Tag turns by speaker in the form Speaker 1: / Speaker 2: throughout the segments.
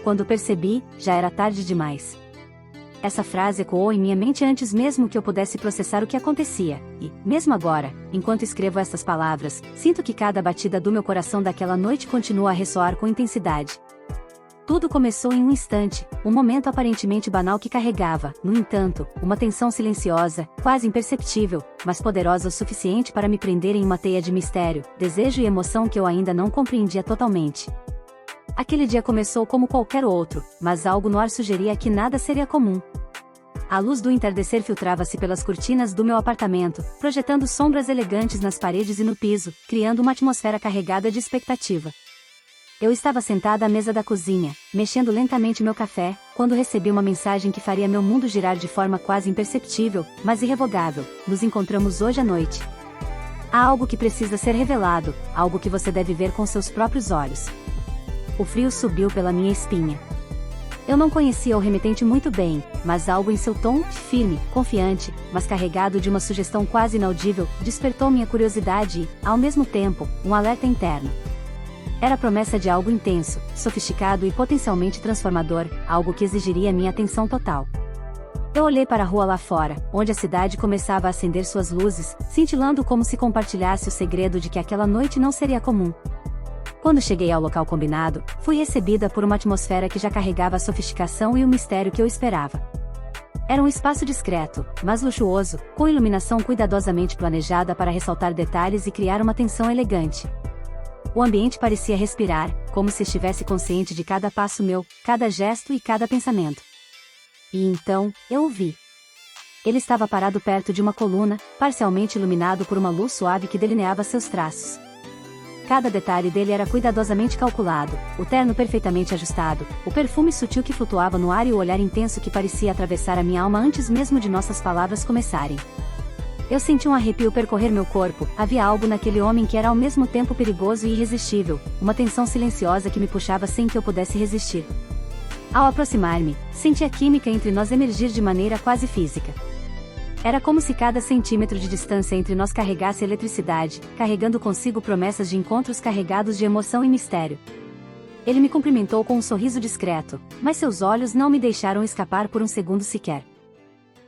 Speaker 1: Quando percebi, já era tarde demais. Essa frase ecoou em minha mente antes mesmo que eu pudesse processar o que acontecia, e, mesmo agora, enquanto escrevo estas palavras, sinto que cada batida do meu coração daquela noite continua a ressoar com intensidade. Tudo começou em um instante, um momento aparentemente banal que carregava, no entanto, uma tensão silenciosa, quase imperceptível, mas poderosa o suficiente para me prender em uma teia de mistério, desejo e emoção que eu ainda não compreendia totalmente. Aquele dia começou como qualquer outro, mas algo no ar sugeria que nada seria comum. A luz do entardecer filtrava-se pelas cortinas do meu apartamento, projetando sombras elegantes nas paredes e no piso, criando uma atmosfera carregada de expectativa. Eu estava sentada à mesa da cozinha, mexendo lentamente meu café, quando recebi uma mensagem que faria meu mundo girar de forma quase imperceptível, mas irrevogável. Nos encontramos hoje à noite. Há algo que precisa ser revelado, algo que você deve ver com seus próprios olhos. O frio subiu pela minha espinha. Eu não conhecia o remetente muito bem, mas algo em seu tom, firme, confiante, mas carregado de uma sugestão quase inaudível, despertou minha curiosidade e, ao mesmo tempo, um alerta interno. Era a promessa de algo intenso, sofisticado e potencialmente transformador, algo que exigiria minha atenção total. Eu olhei para a rua lá fora, onde a cidade começava a acender suas luzes, cintilando como se compartilhasse o segredo de que aquela noite não seria comum. Quando cheguei ao local combinado, fui recebida por uma atmosfera que já carregava a sofisticação e o mistério que eu esperava. Era um espaço discreto, mas luxuoso, com iluminação cuidadosamente planejada para ressaltar detalhes e criar uma tensão elegante. O ambiente parecia respirar, como se estivesse consciente de cada passo meu, cada gesto e cada pensamento. E então, eu o vi. Ele estava parado perto de uma coluna, parcialmente iluminado por uma luz suave que delineava seus traços. Cada detalhe dele era cuidadosamente calculado, o terno perfeitamente ajustado, o perfume sutil que flutuava no ar e o olhar intenso que parecia atravessar a minha alma antes mesmo de nossas palavras começarem. Eu senti um arrepio percorrer meu corpo, havia algo naquele homem que era ao mesmo tempo perigoso e irresistível, uma tensão silenciosa que me puxava sem que eu pudesse resistir. Ao aproximar-me, senti a química entre nós emergir de maneira quase física. Era como se cada centímetro de distância entre nós carregasse eletricidade, carregando consigo promessas de encontros carregados de emoção e mistério. Ele me cumprimentou com um sorriso discreto, mas seus olhos não me deixaram escapar por um segundo sequer.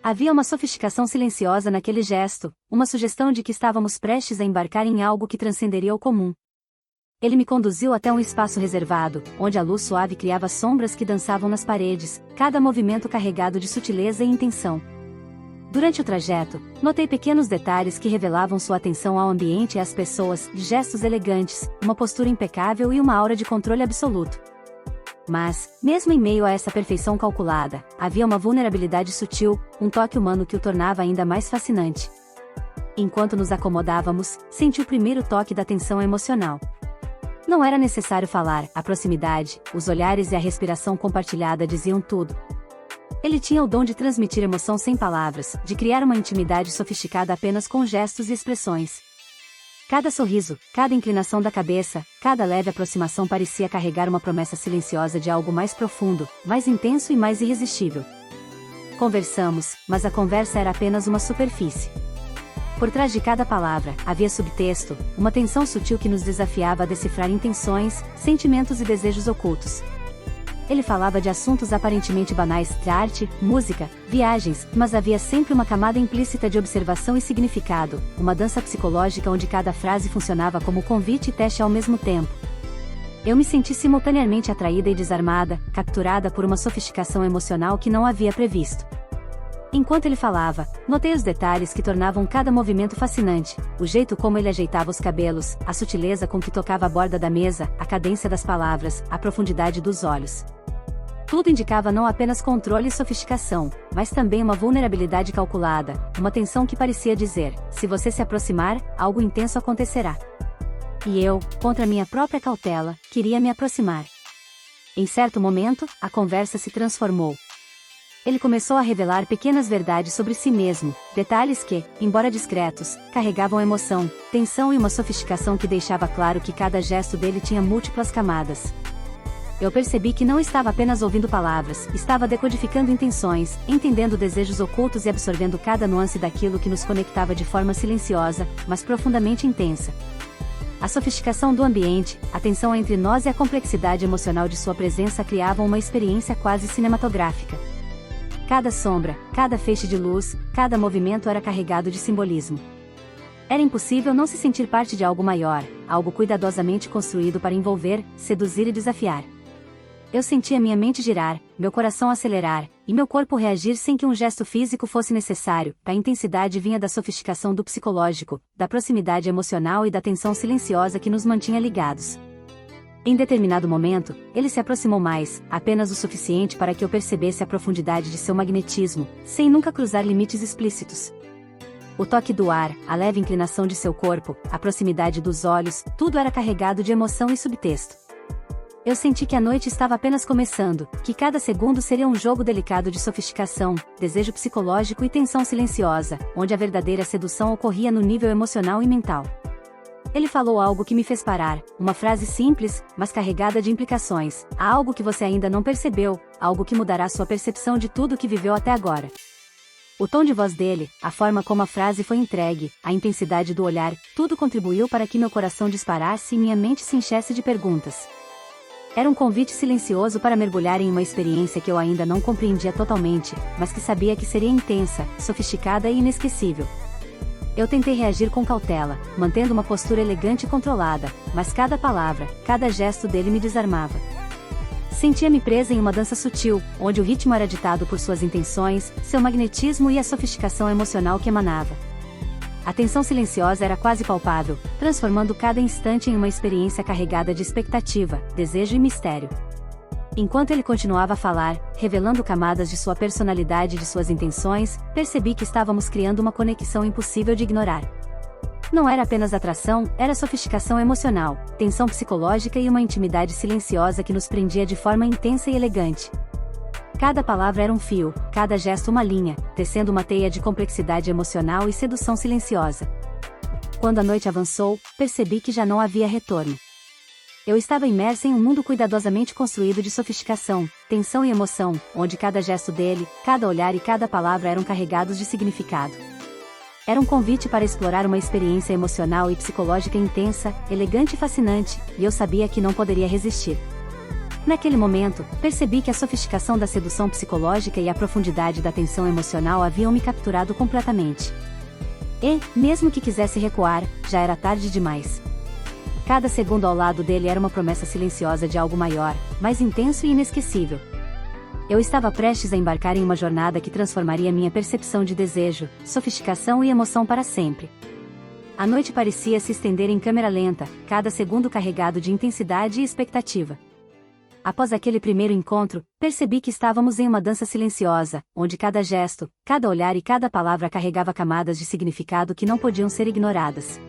Speaker 1: Havia uma sofisticação silenciosa naquele gesto, uma sugestão de que estávamos prestes a embarcar em algo que transcenderia o comum. Ele me conduziu até um espaço reservado, onde a luz suave criava sombras que dançavam nas paredes, cada movimento carregado de sutileza e intenção. Durante o trajeto, notei pequenos detalhes que revelavam sua atenção ao ambiente e às pessoas, gestos elegantes, uma postura impecável e uma aura de controle absoluto. Mas, mesmo em meio a essa perfeição calculada, havia uma vulnerabilidade sutil, um toque humano que o tornava ainda mais fascinante. Enquanto nos acomodávamos, senti o primeiro toque da tensão emocional. Não era necessário falar, a proximidade, os olhares e a respiração compartilhada diziam tudo. Ele tinha o dom de transmitir emoção sem palavras, de criar uma intimidade sofisticada apenas com gestos e expressões. Cada sorriso, cada inclinação da cabeça, cada leve aproximação parecia carregar uma promessa silenciosa de algo mais profundo, mais intenso e mais irresistível. Conversamos, mas a conversa era apenas uma superfície. Por trás de cada palavra, havia subtexto, uma tensão sutil que nos desafiava a decifrar intenções, sentimentos e desejos ocultos. Ele falava de assuntos aparentemente banais, de arte, música, viagens, mas havia sempre uma camada implícita de observação e significado, uma dança psicológica onde cada frase funcionava como convite e teste ao mesmo tempo. Eu me senti simultaneamente atraída e desarmada, capturada por uma sofisticação emocional que não havia previsto. Enquanto ele falava, notei os detalhes que tornavam cada movimento fascinante, o jeito como ele ajeitava os cabelos, a sutileza com que tocava a borda da mesa, a cadência das palavras, a profundidade dos olhos. Tudo indicava não apenas controle e sofisticação, mas também uma vulnerabilidade calculada, uma tensão que parecia dizer, se você se aproximar, algo intenso acontecerá. E eu, contra minha própria cautela, queria me aproximar. Em certo momento, a conversa se transformou. Ele começou a revelar pequenas verdades sobre si mesmo, detalhes que, embora discretos, carregavam emoção, tensão e uma sofisticação que deixava claro que cada gesto dele tinha múltiplas camadas. Eu percebi que não estava apenas ouvindo palavras, estava decodificando intenções, entendendo desejos ocultos e absorvendo cada nuance daquilo que nos conectava de forma silenciosa, mas profundamente intensa. A sofisticação do ambiente, a tensão entre nós e a complexidade emocional de sua presença criavam uma experiência quase cinematográfica. Cada sombra, cada feixe de luz, cada movimento era carregado de simbolismo. Era impossível não se sentir parte de algo maior, algo cuidadosamente construído para envolver, seduzir e desafiar. Eu sentia minha mente girar, meu coração acelerar, e meu corpo reagir sem que um gesto físico fosse necessário. A intensidade vinha da sofisticação do psicológico, da proximidade emocional e da tensão silenciosa que nos mantinha ligados. Em determinado momento, ele se aproximou mais, apenas o suficiente para que eu percebesse a profundidade de seu magnetismo, sem nunca cruzar limites explícitos. O toque do ar, a leve inclinação de seu corpo, a proximidade dos olhos, tudo era carregado de emoção e subtexto. Eu senti que a noite estava apenas começando, que cada segundo seria um jogo delicado de sofisticação, desejo psicológico e tensão silenciosa, onde a verdadeira sedução ocorria no nível emocional e mental. Ele falou algo que me fez parar, uma frase simples, mas carregada de implicações. Há algo que você ainda não percebeu, algo que mudará sua percepção de tudo o que viveu até agora. O tom de voz dele, a forma como a frase foi entregue, a intensidade do olhar, tudo contribuiu para que meu coração disparasse e minha mente se enchesse de perguntas. Era um convite silencioso para mergulhar em uma experiência que eu ainda não compreendia totalmente, mas que sabia que seria intensa, sofisticada e inesquecível. Eu tentei reagir com cautela, mantendo uma postura elegante e controlada, mas cada palavra, cada gesto dele me desarmava. Sentia-me presa em uma dança sutil, onde o ritmo era ditado por suas intenções, seu magnetismo e a sofisticação emocional que emanava. A tensão silenciosa era quase palpável, transformando cada instante em uma experiência carregada de expectativa, desejo e mistério. Enquanto ele continuava a falar, revelando camadas de sua personalidade e de suas intenções, percebi que estávamos criando uma conexão impossível de ignorar. Não era apenas atração, era sofisticação emocional, tensão psicológica e uma intimidade silenciosa que nos prendia de forma intensa e elegante. Cada palavra era um fio, cada gesto uma linha, tecendo uma teia de complexidade emocional e sedução silenciosa. Quando a noite avançou, percebi que já não havia retorno. Eu estava imersa em um mundo cuidadosamente construído de sofisticação, tensão e emoção, onde cada gesto dele, cada olhar e cada palavra eram carregados de significado. Era um convite para explorar uma experiência emocional e psicológica intensa, elegante e fascinante, e eu sabia que não poderia resistir. Naquele momento, percebi que a sofisticação da sedução psicológica e a profundidade da tensão emocional haviam me capturado completamente. E, mesmo que quisesse recuar, já era tarde demais. Cada segundo ao lado dele era uma promessa silenciosa de algo maior, mais intenso e inesquecível. Eu estava prestes a embarcar em uma jornada que transformaria minha percepção de desejo, sofisticação e emoção para sempre. A noite parecia se estender em câmera lenta, cada segundo carregado de intensidade e expectativa. Após aquele primeiro encontro, percebi que estávamos em uma dança silenciosa, onde cada gesto, cada olhar e cada palavra carregava camadas de significado que não podiam ser ignoradas.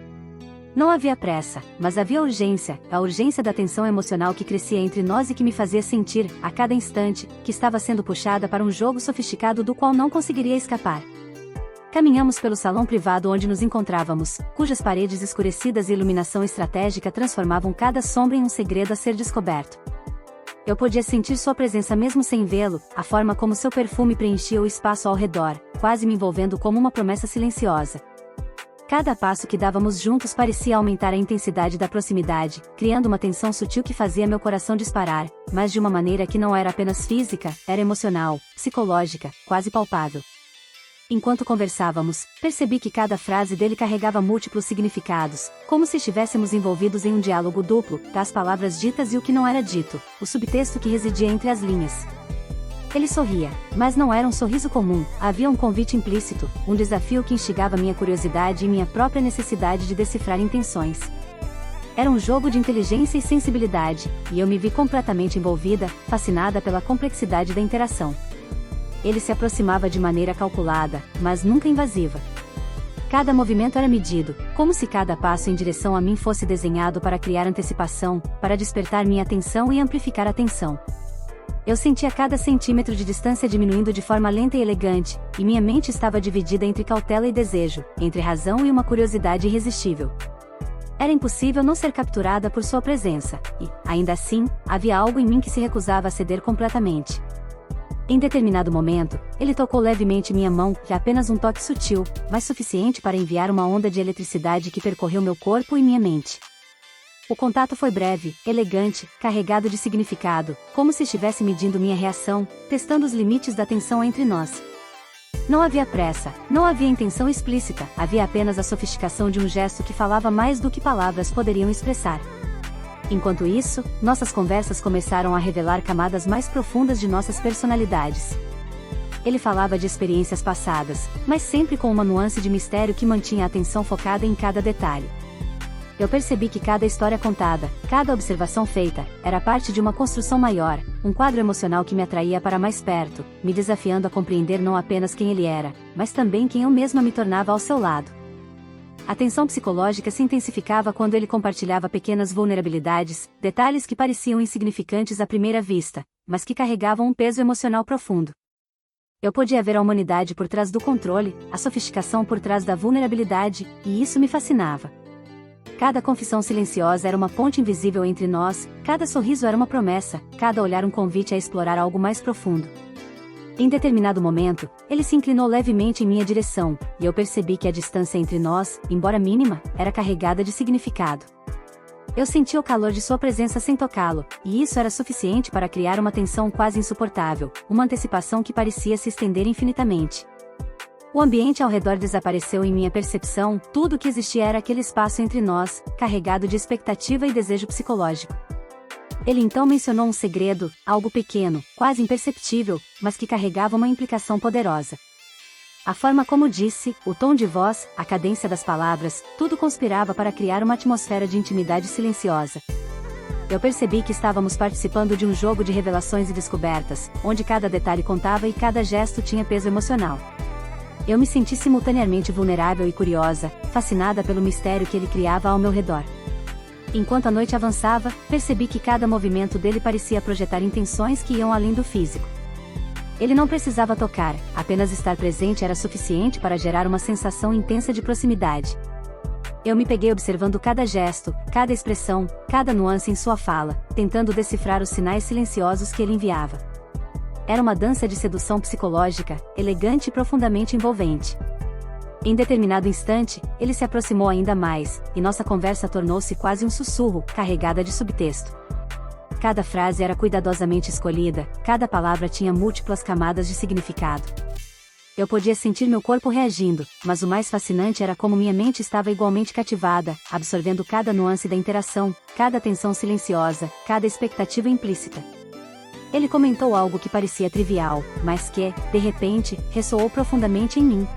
Speaker 1: Não havia pressa, mas havia urgência, a urgência da tensão emocional que crescia entre nós e que me fazia sentir, a cada instante, que estava sendo puxada para um jogo sofisticado do qual não conseguiria escapar. Caminhamos pelo salão privado onde nos encontrávamos, cujas paredes escurecidas e iluminação estratégica transformavam cada sombra em um segredo a ser descoberto. Eu podia sentir sua presença mesmo sem vê-lo, a forma como seu perfume preenchia o espaço ao redor, quase me envolvendo como uma promessa silenciosa. Cada passo que dávamos juntos parecia aumentar a intensidade da proximidade, criando uma tensão sutil que fazia meu coração disparar, mas de uma maneira que não era apenas física, era emocional, psicológica, quase palpável. Enquanto conversávamos, percebi que cada frase dele carregava múltiplos significados, como se estivéssemos envolvidos em um diálogo duplo, das palavras ditas e o que não era dito, o subtexto que residia entre as linhas. Ele sorria, mas não era um sorriso comum, havia um convite implícito, um desafio que instigava minha curiosidade e minha própria necessidade de decifrar intenções. Era um jogo de inteligência e sensibilidade, e eu me vi completamente envolvida, fascinada pela complexidade da interação. Ele se aproximava de maneira calculada, mas nunca invasiva. Cada movimento era medido, como se cada passo em direção a mim fosse desenhado para criar antecipação, para despertar minha atenção e amplificar a tensão. Eu sentia cada centímetro de distância diminuindo de forma lenta e elegante, e minha mente estava dividida entre cautela e desejo, entre razão e uma curiosidade irresistível. Era impossível não ser capturada por sua presença, e, ainda assim, havia algo em mim que se recusava a ceder completamente. Em determinado momento, ele tocou levemente minha mão, que apenas um toque sutil, mas suficiente para enviar uma onda de eletricidade que percorreu meu corpo e minha mente. O contato foi breve, elegante, carregado de significado, como se estivesse medindo minha reação, testando os limites da tensão entre nós. Não havia pressa, não havia intenção explícita, havia apenas a sofisticação de um gesto que falava mais do que palavras poderiam expressar. Enquanto isso, nossas conversas começaram a revelar camadas mais profundas de nossas personalidades. Ele falava de experiências passadas, mas sempre com uma nuance de mistério que mantinha a atenção focada em cada detalhe. Eu percebi que cada história contada, cada observação feita, era parte de uma construção maior, um quadro emocional que me atraía para mais perto, me desafiando a compreender não apenas quem ele era, mas também quem eu mesma me tornava ao seu lado. A tensão psicológica se intensificava quando ele compartilhava pequenas vulnerabilidades, detalhes que pareciam insignificantes à primeira vista, mas que carregavam um peso emocional profundo. Eu podia ver a humanidade por trás do controle, a sofisticação por trás da vulnerabilidade, e isso me fascinava. Cada confissão silenciosa era uma ponte invisível entre nós, cada sorriso era uma promessa, cada olhar um convite a explorar algo mais profundo. Em determinado momento, ele se inclinou levemente em minha direção, e eu percebi que a distância entre nós, embora mínima, era carregada de significado. Eu sentia o calor de sua presença sem tocá-lo, e isso era suficiente para criar uma tensão quase insuportável, uma antecipação que parecia se estender infinitamente. O ambiente ao redor desapareceu em minha percepção, tudo o que existia era aquele espaço entre nós, carregado de expectativa e desejo psicológico. Ele então mencionou um segredo, algo pequeno, quase imperceptível, mas que carregava uma implicação poderosa. A forma como disse, o tom de voz, a cadência das palavras, tudo conspirava para criar uma atmosfera de intimidade silenciosa. Eu percebi que estávamos participando de um jogo de revelações e descobertas, onde cada detalhe contava e cada gesto tinha peso emocional. Eu me senti simultaneamente vulnerável e curiosa, fascinada pelo mistério que ele criava ao meu redor. Enquanto a noite avançava, percebi que cada movimento dele parecia projetar intenções que iam além do físico. Ele não precisava tocar, apenas estar presente era suficiente para gerar uma sensação intensa de proximidade. Eu me peguei observando cada gesto, cada expressão, cada nuance em sua fala, tentando decifrar os sinais silenciosos que ele enviava. Era uma dança de sedução psicológica, elegante e profundamente envolvente. Em determinado instante, ele se aproximou ainda mais, e nossa conversa tornou-se quase um sussurro, carregada de subtexto. Cada frase era cuidadosamente escolhida, cada palavra tinha múltiplas camadas de significado. Eu podia sentir meu corpo reagindo, mas o mais fascinante era como minha mente estava igualmente cativada, absorvendo cada nuance da interação, cada tensão silenciosa, cada expectativa implícita. Ele comentou algo que parecia trivial, mas que, de repente, ressoou profundamente em mim.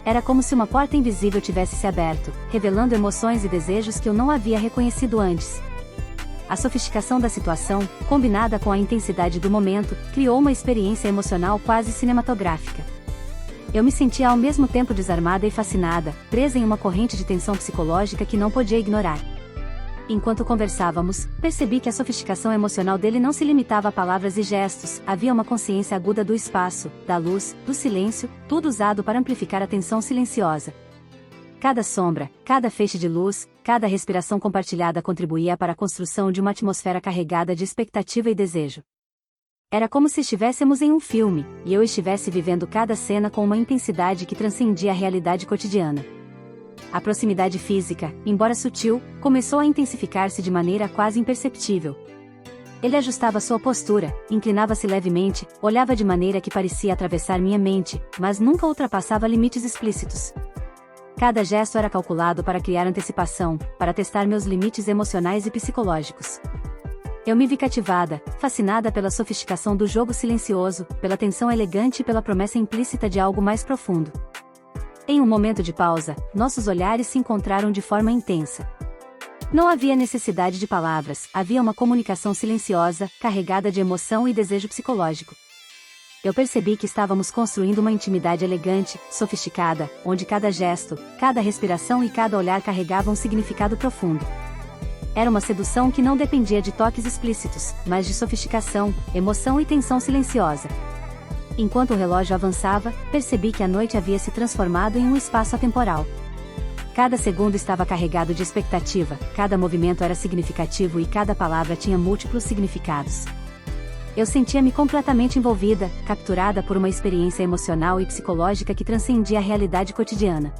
Speaker 1: Era como se uma porta invisível tivesse se aberto, revelando emoções e desejos que eu não havia reconhecido antes. A sofisticação da situação, combinada com a intensidade do momento, criou uma experiência emocional quase cinematográfica. Eu me sentia ao mesmo tempo desarmada e fascinada, presa em uma corrente de tensão psicológica que não podia ignorar. Enquanto conversávamos, percebi que a sofisticação emocional dele não se limitava a palavras e gestos, havia uma consciência aguda do espaço, da luz, do silêncio, tudo usado para amplificar a tensão silenciosa. Cada sombra, cada feixe de luz, cada respiração compartilhada contribuía para a construção de uma atmosfera carregada de expectativa e desejo. Era como se estivéssemos em um filme, e eu estivesse vivendo cada cena com uma intensidade que transcendia a realidade cotidiana. A proximidade física, embora sutil, começou a intensificar-se de maneira quase imperceptível. Ele ajustava sua postura, inclinava-se levemente, olhava de maneira que parecia atravessar minha mente, mas nunca ultrapassava limites explícitos. Cada gesto era calculado para criar antecipação, para testar meus limites emocionais e psicológicos. Eu me vi cativada, fascinada pela sofisticação do jogo silencioso, pela tensão elegante e pela promessa implícita de algo mais profundo. Em um momento de pausa, nossos olhares se encontraram de forma intensa. Não havia necessidade de palavras, havia uma comunicação silenciosa, carregada de emoção e desejo psicológico. Eu percebi que estávamos construindo uma intimidade elegante, sofisticada, onde cada gesto, cada respiração e cada olhar carregavam um significado profundo. Era uma sedução que não dependia de toques explícitos, mas de sofisticação, emoção e tensão silenciosa. Enquanto o relógio avançava, percebi que a noite havia se transformado em um espaço atemporal. Cada segundo estava carregado de expectativa, cada movimento era significativo e cada palavra tinha múltiplos significados. Eu sentia-me completamente envolvida, capturada por uma experiência emocional e psicológica que transcendia a realidade cotidiana.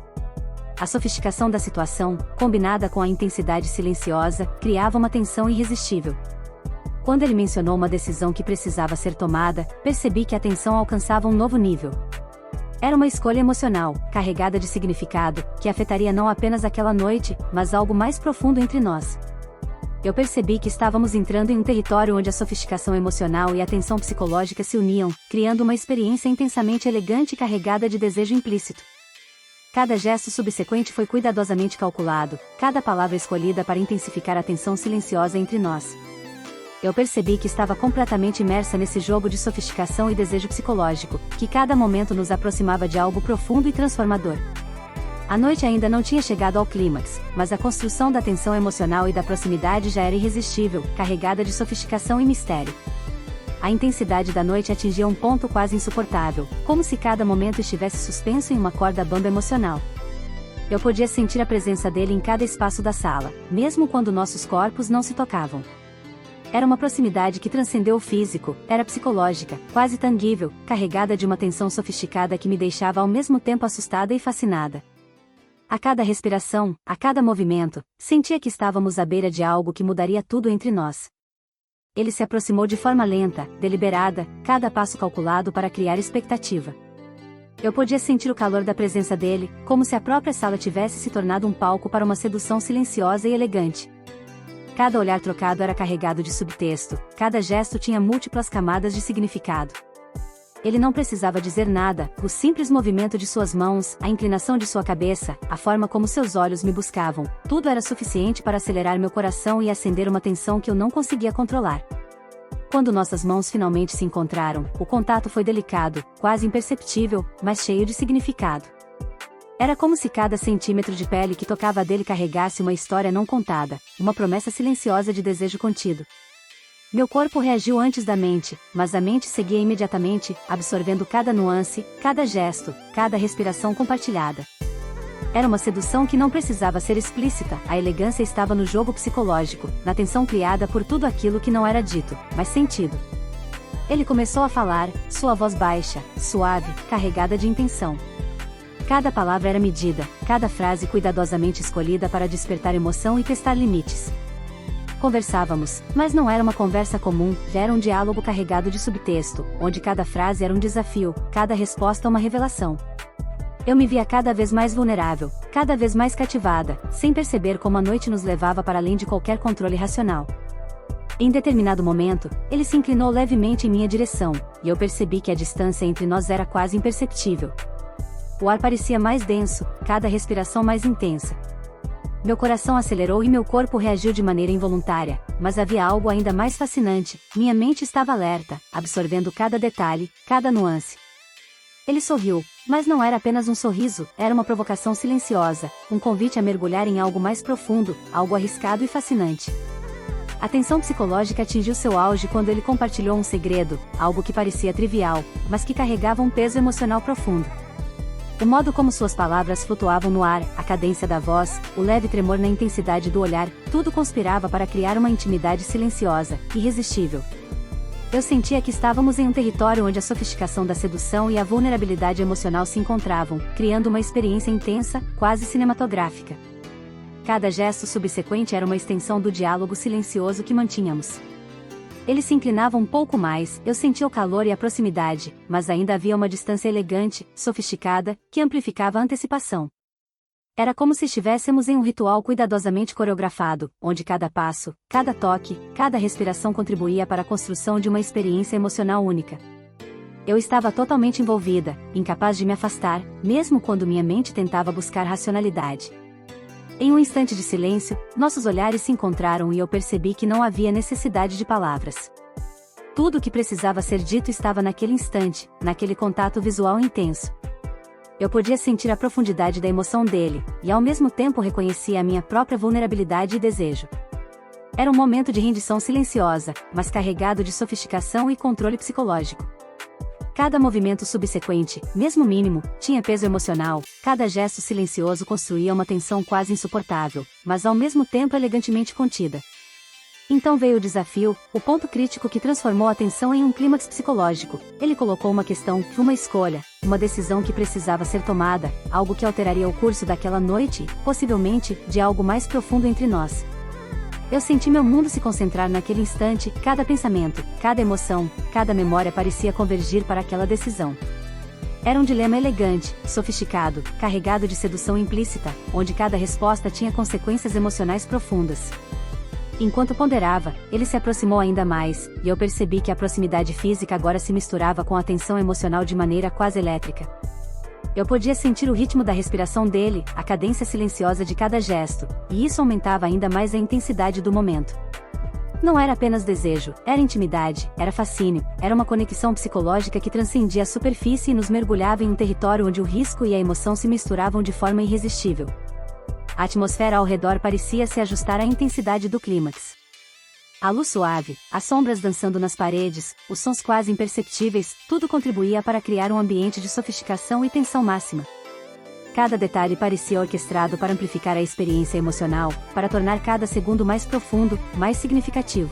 Speaker 1: A sofisticação da situação, combinada com a intensidade silenciosa, criava uma tensão irresistível. Quando ele mencionou uma decisão que precisava ser tomada, percebi que a tensão alcançava um novo nível. Era uma escolha emocional, carregada de significado, que afetaria não apenas aquela noite, mas algo mais profundo entre nós. Eu percebi que estávamos entrando em um território onde a sofisticação emocional e a tensão psicológica se uniam, criando uma experiência intensamente elegante e carregada de desejo implícito. Cada gesto subsequente foi cuidadosamente calculado, cada palavra escolhida para intensificar a tensão silenciosa entre nós. Eu percebi que estava completamente imersa nesse jogo de sofisticação e desejo psicológico, que cada momento nos aproximava de algo profundo e transformador. A noite ainda não tinha chegado ao clímax, mas a construção da tensão emocional e da proximidade já era irresistível, carregada de sofisticação e mistério. A intensidade da noite atingia um ponto quase insuportável, como se cada momento estivesse suspenso em uma corda bamba emocional. Eu podia sentir a presença dele em cada espaço da sala, mesmo quando nossos corpos não se tocavam. Era uma proximidade que transcendeu o físico, era psicológica, quase tangível, carregada de uma tensão sofisticada que me deixava ao mesmo tempo assustada e fascinada. A cada respiração, a cada movimento, sentia que estávamos à beira de algo que mudaria tudo entre nós. Ele se aproximou de forma lenta, deliberada, cada passo calculado para criar expectativa. Eu podia sentir o calor da presença dele, como se a própria sala tivesse se tornado um palco para uma sedução silenciosa e elegante. Cada olhar trocado era carregado de subtexto, cada gesto tinha múltiplas camadas de significado. Ele não precisava dizer nada, o simples movimento de suas mãos, a inclinação de sua cabeça, a forma como seus olhos me buscavam, tudo era suficiente para acelerar meu coração e acender uma tensão que eu não conseguia controlar. Quando nossas mãos finalmente se encontraram, o contato foi delicado, quase imperceptível, mas cheio de significado. Era como se cada centímetro de pele que tocava dele carregasse uma história não contada, uma promessa silenciosa de desejo contido. Meu corpo reagiu antes da mente, mas a mente seguia imediatamente, absorvendo cada nuance, cada gesto, cada respiração compartilhada. Era uma sedução que não precisava ser explícita, a elegância estava no jogo psicológico, na tensão criada por tudo aquilo que não era dito, mas sentido. Ele começou a falar, sua voz baixa, suave, carregada de intenção. Cada palavra era medida, cada frase cuidadosamente escolhida para despertar emoção e testar limites. Conversávamos, mas não era uma conversa comum, era um diálogo carregado de subtexto, onde cada frase era um desafio, cada resposta uma revelação. Eu me via cada vez mais vulnerável, cada vez mais cativada, sem perceber como a noite nos levava para além de qualquer controle racional. Em determinado momento, ele se inclinou levemente em minha direção, e eu percebi que a distância entre nós era quase imperceptível. O ar parecia mais denso, cada respiração mais intensa. Meu coração acelerou e meu corpo reagiu de maneira involuntária, mas havia algo ainda mais fascinante, minha mente estava alerta, absorvendo cada detalhe, cada nuance. Ele sorriu, mas não era apenas um sorriso, era uma provocação silenciosa, um convite a mergulhar em algo mais profundo, algo arriscado e fascinante. A tensão psicológica atingiu seu auge quando ele compartilhou um segredo, algo que parecia trivial, mas que carregava um peso emocional profundo. O modo como suas palavras flutuavam no ar, a cadência da voz, o leve tremor na intensidade do olhar, tudo conspirava para criar uma intimidade silenciosa, irresistível. Eu sentia que estávamos em um território onde a sofisticação da sedução e a vulnerabilidade emocional se encontravam, criando uma experiência intensa, quase cinematográfica. Cada gesto subsequente era uma extensão do diálogo silencioso que mantínhamos. Ele se inclinava um pouco mais, eu sentia o calor e a proximidade, mas ainda havia uma distância elegante, sofisticada, que amplificava a antecipação. Era como se estivéssemos em um ritual cuidadosamente coreografado, onde cada passo, cada toque, cada respiração contribuía para a construção de uma experiência emocional única. Eu estava totalmente envolvida, incapaz de me afastar, mesmo quando minha mente tentava buscar racionalidade. Em um instante de silêncio, nossos olhares se encontraram e eu percebi que não havia necessidade de palavras. Tudo o que precisava ser dito estava naquele instante, naquele contato visual intenso. Eu podia sentir a profundidade da emoção dele, e ao mesmo tempo reconhecia a minha própria vulnerabilidade e desejo. Era um momento de rendição silenciosa, mas carregado de sofisticação e controle psicológico. Cada movimento subsequente, mesmo mínimo, tinha peso emocional, cada gesto silencioso construía uma tensão quase insuportável, mas ao mesmo tempo elegantemente contida. Então veio o desafio, o ponto crítico que transformou a tensão em um clímax psicológico. Ele colocou uma questão, uma escolha, uma decisão que precisava ser tomada, algo que alteraria o curso daquela noite, possivelmente, de algo mais profundo entre nós. Eu senti meu mundo se concentrar naquele instante, cada pensamento, cada emoção, cada memória parecia convergir para aquela decisão. Era um dilema elegante, sofisticado, carregado de sedução implícita, onde cada resposta tinha consequências emocionais profundas. Enquanto ponderava, ele se aproximou ainda mais, e eu percebi que a proximidade física agora se misturava com a tensão emocional de maneira quase elétrica. Eu podia sentir o ritmo da respiração dele, a cadência silenciosa de cada gesto, e isso aumentava ainda mais a intensidade do momento. Não era apenas desejo, era intimidade, era fascínio, era uma conexão psicológica que transcendia a superfície e nos mergulhava em um território onde o risco e a emoção se misturavam de forma irresistível. A atmosfera ao redor parecia se ajustar à intensidade do clímax. A luz suave, as sombras dançando nas paredes, os sons quase imperceptíveis, tudo contribuía para criar um ambiente de sofisticação e tensão máxima. Cada detalhe parecia orquestrado para amplificar a experiência emocional, para tornar cada segundo mais profundo, mais significativo.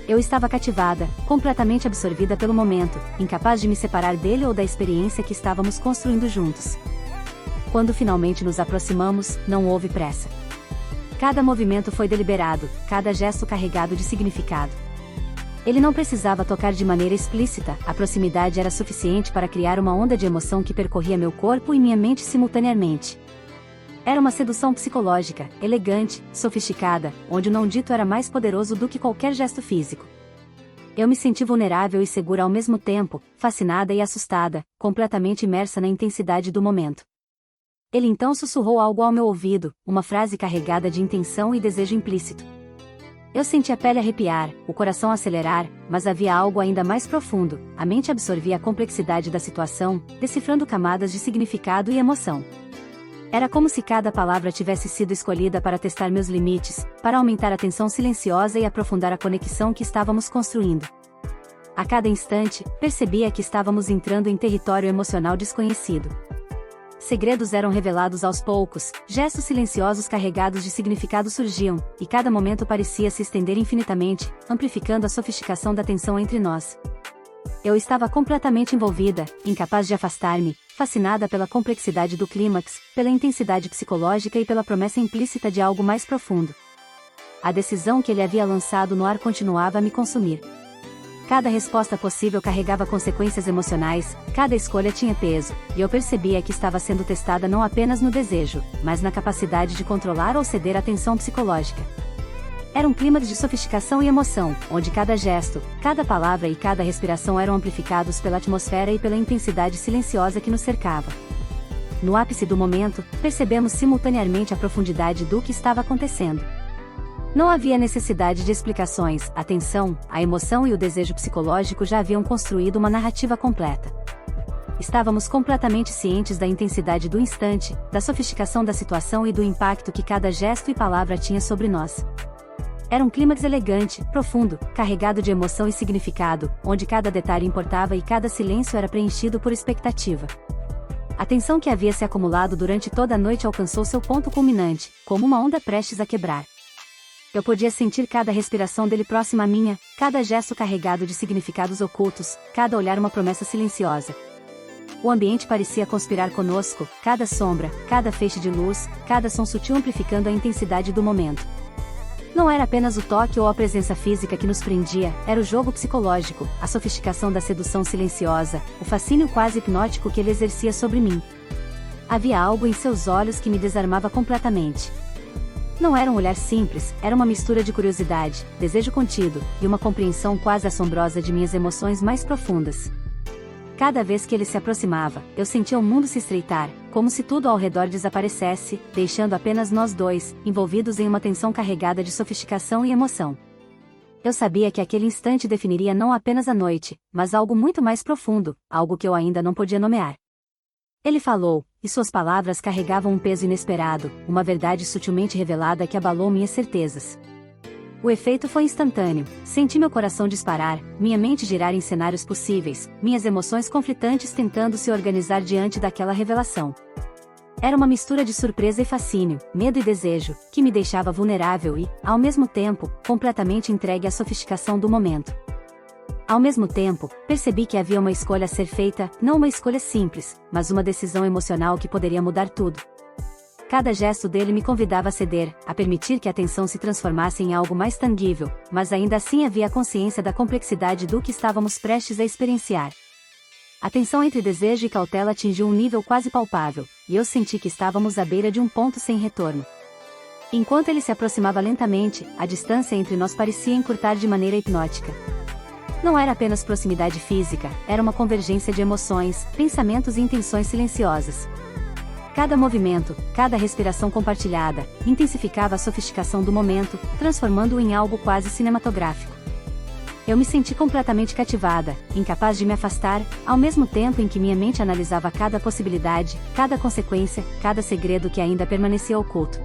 Speaker 1: Eu estava cativada, completamente absorvida pelo momento, incapaz de me separar dele ou da experiência que estávamos construindo juntos. Quando finalmente nos aproximamos, não houve pressa. Cada movimento foi deliberado, cada gesto carregado de significado. Ele não precisava tocar de maneira explícita, a proximidade era suficiente para criar uma onda de emoção que percorria meu corpo e minha mente simultaneamente. Era uma sedução psicológica, elegante, sofisticada, onde o não dito era mais poderoso do que qualquer gesto físico. Eu me senti vulnerável e segura ao mesmo tempo, fascinada e assustada, completamente imersa na intensidade do momento. Ele então sussurrou algo ao meu ouvido, uma frase carregada de intenção e desejo implícito. Eu senti a pele arrepiar, o coração acelerar, mas havia algo ainda mais profundo, a mente absorvia a complexidade da situação, decifrando camadas de significado e emoção. Era como se cada palavra tivesse sido escolhida para testar meus limites, para aumentar a tensão silenciosa e aprofundar a conexão que estávamos construindo. A cada instante, percebia que estávamos entrando em território emocional desconhecido. Segredos eram revelados aos poucos, gestos silenciosos carregados de significado surgiam, e cada momento parecia se estender infinitamente, amplificando a sofisticação da tensão entre nós. Eu estava completamente envolvida, incapaz de afastar-me, fascinada pela complexidade do clímax, pela intensidade psicológica e pela promessa implícita de algo mais profundo. A decisão que ele havia lançado no ar continuava a me consumir. Cada resposta possível carregava consequências emocionais, cada escolha tinha peso, e eu percebia que estava sendo testada não apenas no desejo, mas na capacidade de controlar ou ceder à tensão psicológica. Era um clima de sofisticação e emoção, onde cada gesto, cada palavra e cada respiração eram amplificados pela atmosfera e pela intensidade silenciosa que nos cercava. No ápice do momento, percebemos simultaneamente a profundidade do que estava acontecendo. Não havia necessidade de explicações, a tensão, a emoção e o desejo psicológico já haviam construído uma narrativa completa. Estávamos completamente cientes da intensidade do instante, da sofisticação da situação e do impacto que cada gesto e palavra tinha sobre nós. Era um clímax elegante, profundo, carregado de emoção e significado, onde cada detalhe importava e cada silêncio era preenchido por expectativa. A tensão que havia se acumulado durante toda a noite alcançou seu ponto culminante, como uma onda prestes a quebrar. Eu podia sentir cada respiração dele próxima à minha, cada gesto carregado de significados ocultos, cada olhar uma promessa silenciosa. O ambiente parecia conspirar conosco, cada sombra, cada feixe de luz, cada som sutil amplificando a intensidade do momento. Não era apenas o toque ou a presença física que nos prendia, era o jogo psicológico, a sofisticação da sedução silenciosa, o fascínio quase hipnótico que ele exercia sobre mim. Havia algo em seus olhos que me desarmava completamente. Não era um olhar simples, era uma mistura de curiosidade, desejo contido, e uma compreensão quase assombrosa de minhas emoções mais profundas. Cada vez que ele se aproximava, eu sentia o mundo se estreitar, como se tudo ao redor desaparecesse, deixando apenas nós dois, envolvidos em uma tensão carregada de sofisticação e emoção. Eu sabia que aquele instante definiria não apenas a noite, mas algo muito mais profundo, algo que eu ainda não podia nomear. Ele falou, e suas palavras carregavam um peso inesperado, uma verdade sutilmente revelada que abalou minhas certezas. O efeito foi instantâneo, senti meu coração disparar, minha mente girar em cenários possíveis, minhas emoções conflitantes tentando se organizar diante daquela revelação. Era uma mistura de surpresa e fascínio, medo e desejo, que me deixava vulnerável e, ao mesmo tempo, completamente entregue à sofisticação do momento. Ao mesmo tempo, percebi que havia uma escolha a ser feita, não uma escolha simples, mas uma decisão emocional que poderia mudar tudo. Cada gesto dele me convidava a ceder, a permitir que a tensão se transformasse em algo mais tangível, mas ainda assim havia a consciência da complexidade do que estávamos prestes a experienciar. A tensão entre desejo e cautela atingiu um nível quase palpável, e eu senti que estávamos à beira de um ponto sem retorno. Enquanto ele se aproximava lentamente, a distância entre nós parecia encurtar de maneira hipnótica. Não era apenas proximidade física, era uma convergência de emoções, pensamentos e intenções silenciosas. Cada movimento, cada respiração compartilhada, intensificava a sofisticação do momento, transformando-o em algo quase cinematográfico. Eu me senti completamente cativada, incapaz de me afastar, ao mesmo tempo em que minha mente analisava cada possibilidade, cada consequência, cada segredo que ainda permanecia oculto.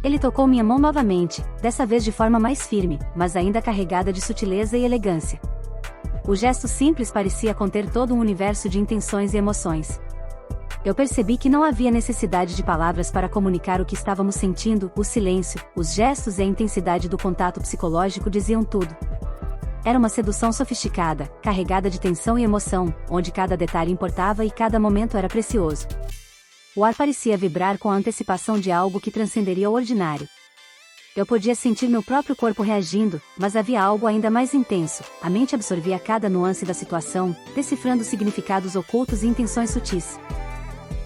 Speaker 1: Ele tocou minha mão novamente, dessa vez de forma mais firme, mas ainda carregada de sutileza e elegância. O gesto simples parecia conter todo um universo de intenções e emoções. Eu percebi que não havia necessidade de palavras para comunicar o que estávamos sentindo, o silêncio, os gestos e a intensidade do contato psicológico diziam tudo. Era uma sedução sofisticada, carregada de tensão e emoção, onde cada detalhe importava e cada momento era precioso. O ar parecia vibrar com a antecipação de algo que transcenderia o ordinário. Eu podia sentir meu próprio corpo reagindo, mas havia algo ainda mais intenso. A mente absorvia cada nuance da situação, decifrando significados ocultos e intenções sutis.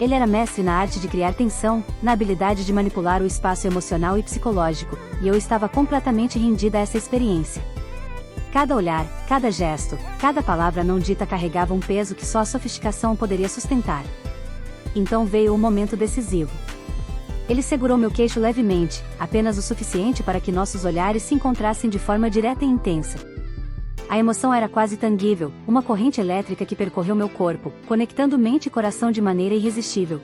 Speaker 1: Ele era mestre na arte de criar tensão, na habilidade de manipular o espaço emocional e psicológico, e eu estava completamente rendida a essa experiência. Cada olhar, cada gesto, cada palavra não dita carregava um peso que só a sofisticação poderia sustentar. Então veio o momento decisivo. Ele segurou meu queixo levemente, apenas o suficiente para que nossos olhares se encontrassem de forma direta e intensa. A emoção era quase tangível, uma corrente elétrica que percorreu meu corpo, conectando mente e coração de maneira irresistível.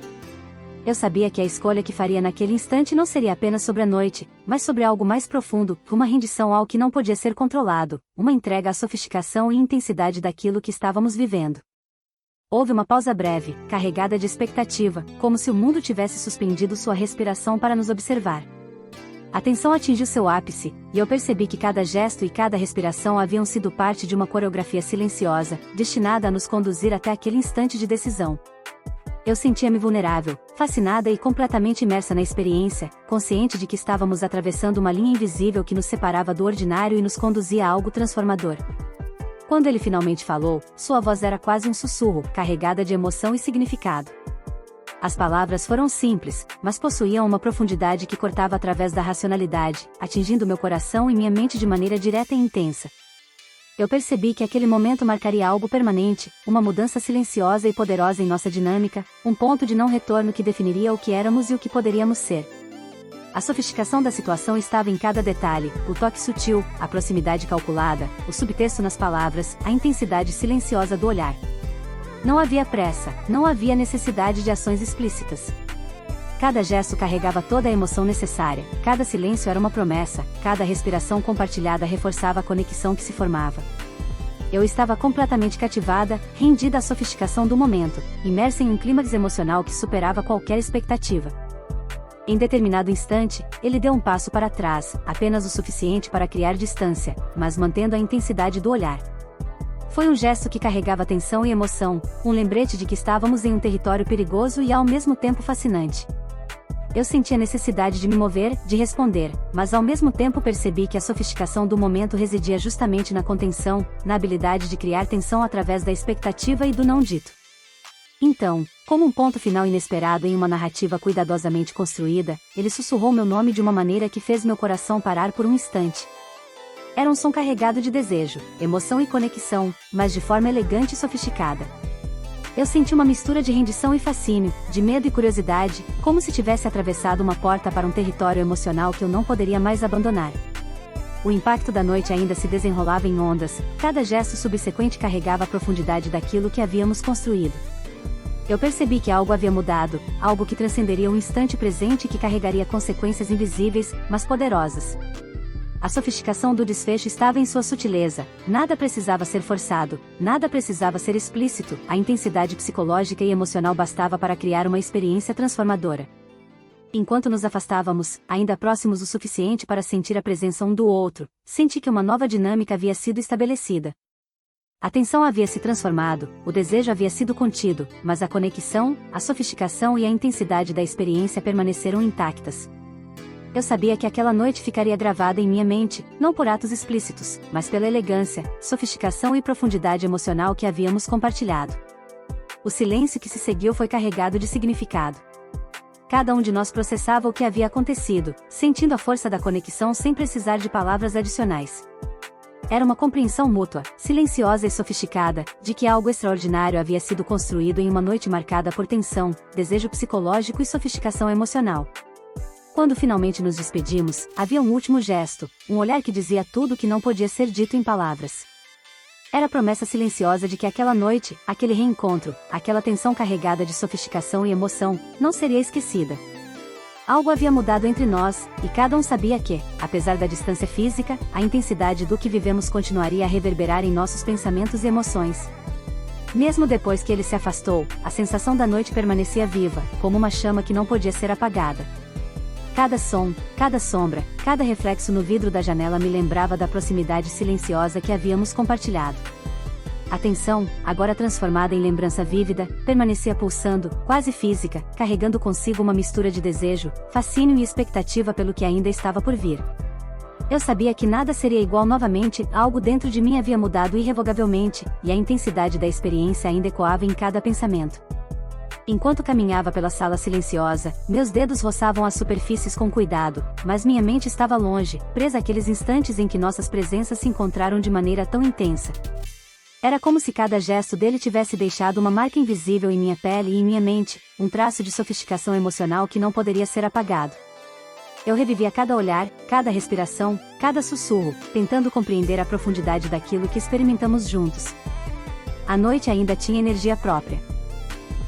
Speaker 1: Eu sabia que a escolha que faria naquele instante não seria apenas sobre a noite, mas sobre algo mais profundo, uma rendição ao que não podia ser controlado, uma entrega à sofisticação e intensidade daquilo que estávamos vivendo. Houve uma pausa breve, carregada de expectativa, como se o mundo tivesse suspendido sua respiração para nos observar. A tensão atingiu seu ápice, e eu percebi que cada gesto e cada respiração haviam sido parte de uma coreografia silenciosa, destinada a nos conduzir até aquele instante de decisão. Eu sentia-me vulnerável, fascinada e completamente imersa na experiência, consciente de que estávamos atravessando uma linha invisível que nos separava do ordinário e nos conduzia a algo transformador. Quando ele finalmente falou, sua voz era quase um sussurro, carregada de emoção e significado. As palavras foram simples, mas possuíam uma profundidade que cortava através da racionalidade, atingindo meu coração e minha mente de maneira direta e intensa. Eu percebi que aquele momento marcaria algo permanente, uma mudança silenciosa e poderosa em nossa dinâmica, um ponto de não retorno que definiria o que éramos e o que poderíamos ser. A sofisticação da situação estava em cada detalhe, o toque sutil, a proximidade calculada, o subtexto nas palavras, a intensidade silenciosa do olhar. Não havia pressa, não havia necessidade de ações explícitas. Cada gesto carregava toda a emoção necessária, cada silêncio era uma promessa, cada respiração compartilhada reforçava a conexão que se formava. Eu estava completamente cativada, rendida à sofisticação do momento, imersa em um clímax emocional que superava qualquer expectativa. Em determinado instante, ele deu um passo para trás, apenas o suficiente para criar distância, mas mantendo a intensidade do olhar. Foi um gesto que carregava tensão e emoção, um lembrete de que estávamos em um território perigoso e ao mesmo tempo fascinante. Eu senti a necessidade de me mover, de responder, mas ao mesmo tempo percebi que a sofisticação do momento residia justamente na contenção, na habilidade de criar tensão através da expectativa e do não dito. Então, como um ponto final inesperado em uma narrativa cuidadosamente construída, ele sussurrou meu nome de uma maneira que fez meu coração parar por um instante. Era um som carregado de desejo, emoção e conexão, mas de forma elegante e sofisticada. Eu senti uma mistura de rendição e fascínio, de medo e curiosidade, como se tivesse atravessado uma porta para um território emocional que eu não poderia mais abandonar. O impacto da noite ainda se desenrolava em ondas, cada gesto subsequente carregava a profundidade daquilo que havíamos construído. Eu percebi que algo havia mudado, algo que transcenderia o instante presente e que carregaria consequências invisíveis, mas poderosas. A sofisticação do desfecho estava em sua sutileza, nada precisava ser forçado, nada precisava ser explícito, a intensidade psicológica e emocional bastava para criar uma experiência transformadora. Enquanto nos afastávamos, ainda próximos o suficiente para sentir a presença um do outro, senti que uma nova dinâmica havia sido estabelecida. A tensão havia se transformado, o desejo havia sido contido, mas a conexão, a sofisticação e a intensidade da experiência permaneceram intactas. Eu sabia que aquela noite ficaria gravada em minha mente, não por atos explícitos, mas pela elegância, sofisticação e profundidade emocional que havíamos compartilhado. O silêncio que se seguiu foi carregado de significado. Cada um de nós processava o que havia acontecido, sentindo a força da conexão sem precisar de palavras adicionais. Era uma compreensão mútua, silenciosa e sofisticada, de que algo extraordinário havia sido construído em uma noite marcada por tensão, desejo psicológico e sofisticação emocional. Quando finalmente nos despedimos, havia um último gesto, um olhar que dizia tudo o que não podia ser dito em palavras. Era a promessa silenciosa de que aquela noite, aquele reencontro, aquela tensão carregada de sofisticação e emoção, não seria esquecida. Algo havia mudado entre nós, e cada um sabia que, apesar da distância física, a intensidade do que vivemos continuaria a reverberar em nossos pensamentos e emoções. Mesmo depois que ele se afastou, a sensação da noite permanecia viva, como uma chama que não podia ser apagada. Cada som, cada sombra, cada reflexo no vidro da janela me lembrava da proximidade silenciosa que havíamos compartilhado. A tensão, agora transformada em lembrança vívida, permanecia pulsando, quase física, carregando consigo uma mistura de desejo, fascínio e expectativa pelo que ainda estava por vir. Eu sabia que nada seria igual novamente, algo dentro de mim havia mudado irrevogavelmente, e a intensidade da experiência ainda ecoava em cada pensamento. Enquanto caminhava pela sala silenciosa, meus dedos roçavam as superfícies com cuidado, mas minha mente estava longe, presa àqueles instantes em que nossas presenças se encontraram de maneira tão intensa. Era como se cada gesto dele tivesse deixado uma marca invisível em minha pele e em minha mente, um traço de sofisticação emocional que não poderia ser apagado. Eu revivia cada olhar, cada respiração, cada sussurro, tentando compreender a profundidade daquilo que experimentamos juntos. A noite ainda tinha energia própria.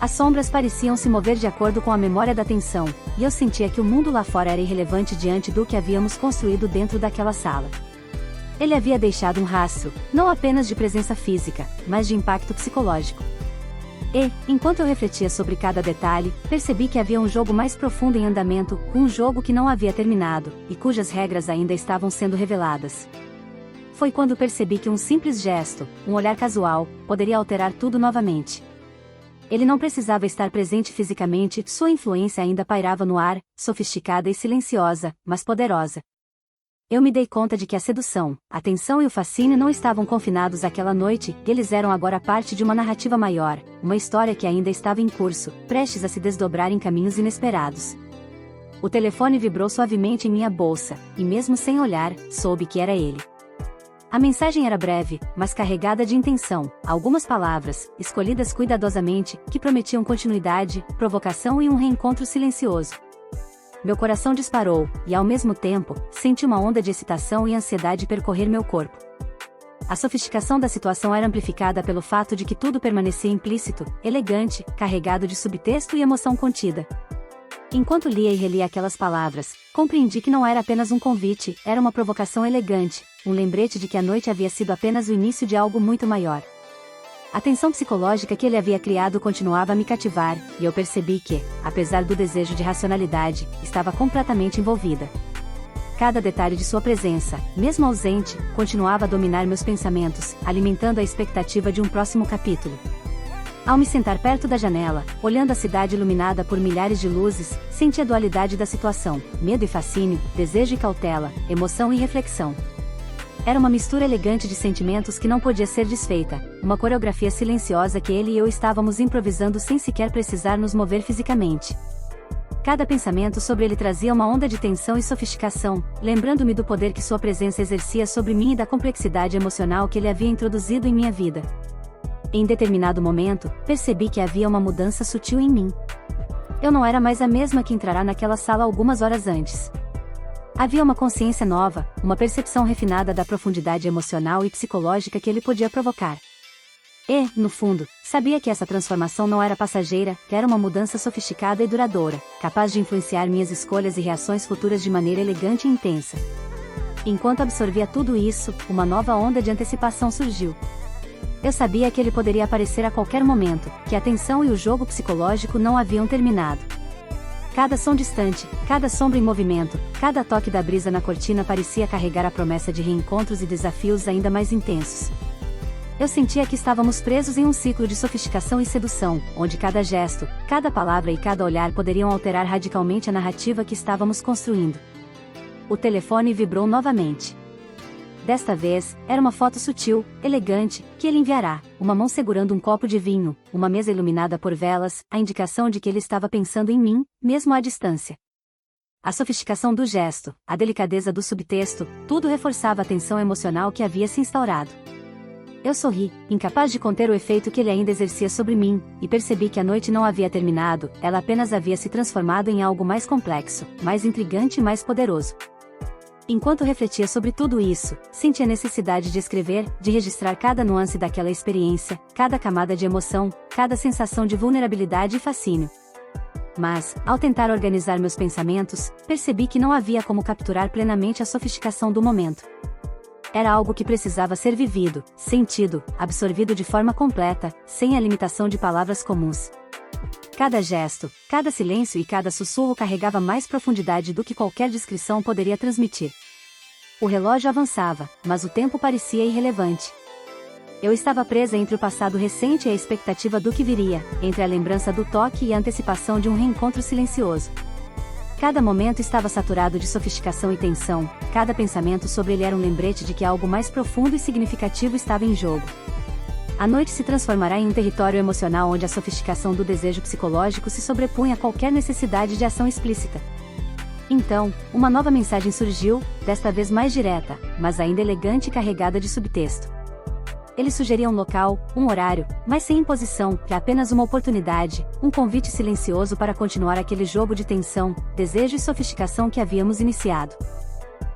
Speaker 1: As sombras pareciam se mover de acordo com a memória da tensão, e eu sentia que o mundo lá fora era irrelevante diante do que havíamos construído dentro daquela sala. Ele havia deixado um rastro, não apenas de presença física, mas de impacto psicológico. E, enquanto eu refletia sobre cada detalhe, percebi que havia um jogo mais profundo em andamento, um jogo que não havia terminado, e cujas regras ainda estavam sendo reveladas. Foi quando percebi que um simples gesto, um olhar casual, poderia alterar tudo novamente. Ele não precisava estar presente fisicamente, sua influência ainda pairava no ar, sofisticada e silenciosa, mas poderosa. Eu me dei conta de que a sedução, a tensão e o fascínio não estavam confinados àquela noite, e eles eram agora parte de uma narrativa maior, uma história que ainda estava em curso, prestes a se desdobrar em caminhos inesperados. O telefone vibrou suavemente em minha bolsa, e mesmo sem olhar, soube que era ele. A mensagem era breve, mas carregada de intenção, algumas palavras, escolhidas cuidadosamente, que prometiam continuidade, provocação e um reencontro silencioso. Meu coração disparou, e ao mesmo tempo, senti uma onda de excitação e ansiedade percorrer meu corpo. A sofisticação da situação era amplificada pelo fato de que tudo permanecia implícito, elegante, carregado de subtexto e emoção contida. Enquanto lia e relia aquelas palavras, compreendi que não era apenas um convite, era uma provocação elegante, um lembrete de que a noite havia sido apenas o início de algo muito maior. A tensão psicológica que ele havia criado continuava a me cativar, e eu percebi que, apesar do desejo de racionalidade, estava completamente envolvida. Cada detalhe de sua presença, mesmo ausente, continuava a dominar meus pensamentos, alimentando a expectativa de um próximo capítulo. Ao me sentar perto da janela, olhando a cidade iluminada por milhares de luzes, senti a dualidade da situação, medo e fascínio, desejo e cautela, emoção e reflexão. Era uma mistura elegante de sentimentos que não podia ser desfeita, uma coreografia silenciosa que ele e eu estávamos improvisando sem sequer precisar nos mover fisicamente. Cada pensamento sobre ele trazia uma onda de tensão e sofisticação, lembrando-me do poder que sua presença exercia sobre mim e da complexidade emocional que ele havia introduzido em minha vida. Em determinado momento, percebi que havia uma mudança sutil em mim. Eu não era mais a mesma que entrara naquela sala algumas horas antes. Havia uma consciência nova, uma percepção refinada da profundidade emocional e psicológica que ele podia provocar. E, no fundo, sabia que essa transformação não era passageira, que era uma mudança sofisticada e duradoura, capaz de influenciar minhas escolhas e reações futuras de maneira elegante e intensa. Enquanto absorvia tudo isso, uma nova onda de antecipação surgiu. Eu sabia que ele poderia aparecer a qualquer momento, que a tensão e o jogo psicológico não haviam terminado. Cada som distante, cada sombra em movimento, cada toque da brisa na cortina parecia carregar a promessa de reencontros e desafios ainda mais intensos. Eu sentia que estávamos presos em um ciclo de sofisticação e sedução, onde cada gesto, cada palavra e cada olhar poderiam alterar radicalmente a narrativa que estávamos construindo. O telefone vibrou novamente. Desta vez, era uma foto sutil, elegante, que ele enviará, uma mão segurando um copo de vinho, uma mesa iluminada por velas, a indicação de que ele estava pensando em mim, mesmo à distância. A sofisticação do gesto, a delicadeza do subtexto, tudo reforçava a tensão emocional que havia se instaurado. Eu sorri, incapaz de conter o efeito que ele ainda exercia sobre mim, e percebi que a noite não havia terminado, ela apenas havia se transformado em algo mais complexo, mais intrigante e mais poderoso. Enquanto refletia sobre tudo isso, senti a necessidade de escrever, de registrar cada nuance daquela experiência, cada camada de emoção, cada sensação de vulnerabilidade e fascínio. Mas, ao tentar organizar meus pensamentos, percebi que não havia como capturar plenamente a sofisticação do momento. Era algo que precisava ser vivido, sentido, absorvido de forma completa, sem a limitação de palavras comuns. Cada gesto, cada silêncio e cada sussurro carregava mais profundidade do que qualquer descrição poderia transmitir. O relógio avançava, mas o tempo parecia irrelevante. Eu estava presa entre o passado recente e a expectativa do que viria, entre a lembrança do toque e a antecipação de um reencontro silencioso. Cada momento estava saturado de sofisticação e tensão, cada pensamento sobre ele era um lembrete de que algo mais profundo e significativo estava em jogo. A noite se transformará em um território emocional onde a sofisticação do desejo psicológico se sobrepunha a qualquer necessidade de ação explícita. Então, uma nova mensagem surgiu, desta vez mais direta, mas ainda elegante e carregada de subtexto. Ele sugeria um local, um horário, mas sem imposição, apenas uma oportunidade, um convite silencioso para continuar aquele jogo de tensão, desejo e sofisticação que havíamos iniciado.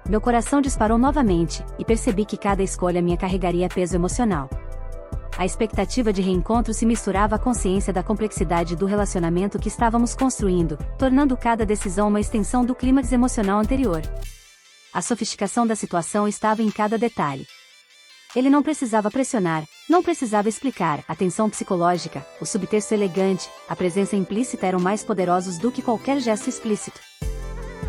Speaker 1: Meu coração disparou novamente, e percebi que cada escolha minha carregaria peso emocional. A expectativa de reencontro se misturava à consciência da complexidade do relacionamento que estávamos construindo, tornando cada decisão uma extensão do clímax emocional anterior. A sofisticação da situação estava em cada detalhe. Ele não precisava pressionar, não precisava explicar, a tensão psicológica, o subtexto elegante, a presença implícita eram mais poderosos do que qualquer gesto explícito.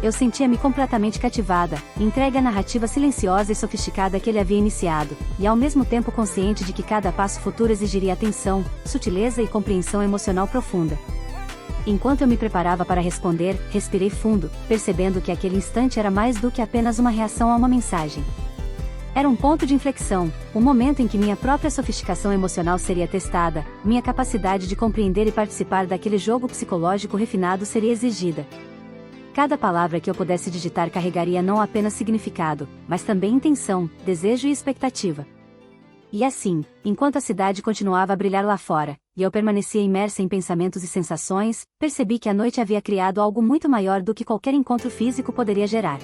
Speaker 1: Eu sentia-me completamente cativada, entregue à narrativa silenciosa e sofisticada que ele havia iniciado, e ao mesmo tempo consciente de que cada passo futuro exigiria atenção, sutileza e compreensão emocional profunda. Enquanto eu me preparava para responder, respirei fundo, percebendo que aquele instante era mais do que apenas uma reação a uma mensagem. Era um ponto de inflexão, um momento em que minha própria sofisticação emocional seria testada, minha capacidade de compreender e participar daquele jogo psicológico refinado seria exigida. Cada palavra que eu pudesse digitar carregaria não apenas significado, mas também intenção, desejo e expectativa. E assim, enquanto a cidade continuava a brilhar lá fora, e eu permanecia imersa em pensamentos e sensações, percebi que a noite havia criado algo muito maior do que qualquer encontro físico poderia gerar.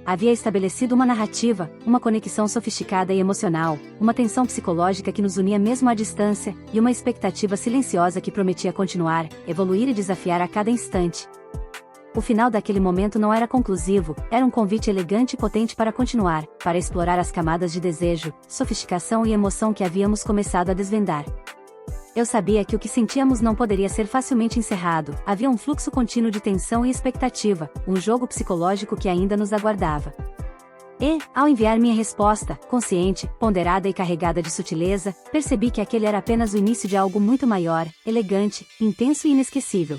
Speaker 1: Havia estabelecido uma narrativa, uma conexão sofisticada e emocional, uma tensão psicológica que nos unia mesmo à distância, e uma expectativa silenciosa que prometia continuar, evoluir e desafiar a cada instante. O final daquele momento não era conclusivo, era um convite elegante e potente para continuar, para explorar as camadas de desejo, sofisticação e emoção que havíamos começado a desvendar. Eu sabia que o que sentíamos não poderia ser facilmente encerrado, havia um fluxo contínuo de tensão e expectativa, um jogo psicológico que ainda nos aguardava. E, ao enviar minha resposta, consciente, ponderada e carregada de sutileza, percebi que aquele era apenas o início de algo muito maior, elegante, intenso e inesquecível.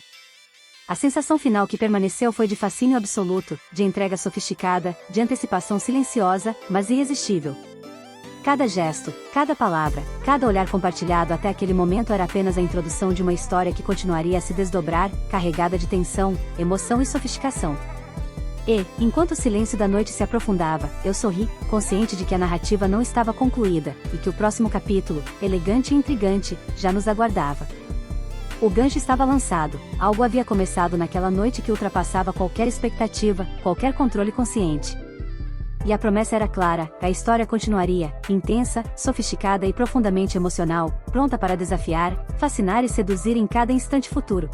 Speaker 1: A sensação final que permaneceu foi de fascínio absoluto, de entrega sofisticada, de antecipação silenciosa, mas irresistível. Cada gesto, cada palavra, cada olhar compartilhado até aquele momento era apenas a introdução de uma história que continuaria a se desdobrar, carregada de tensão, emoção e sofisticação. E, enquanto o silêncio da noite se aprofundava, eu sorri, consciente de que a narrativa não estava concluída, e que o próximo capítulo, elegante e intrigante, já nos aguardava. O gancho estava lançado, algo havia começado naquela noite que ultrapassava qualquer expectativa, qualquer controle consciente. E a promessa era clara, a história continuaria, intensa, sofisticada e profundamente emocional, pronta para desafiar, fascinar e seduzir em cada instante futuro.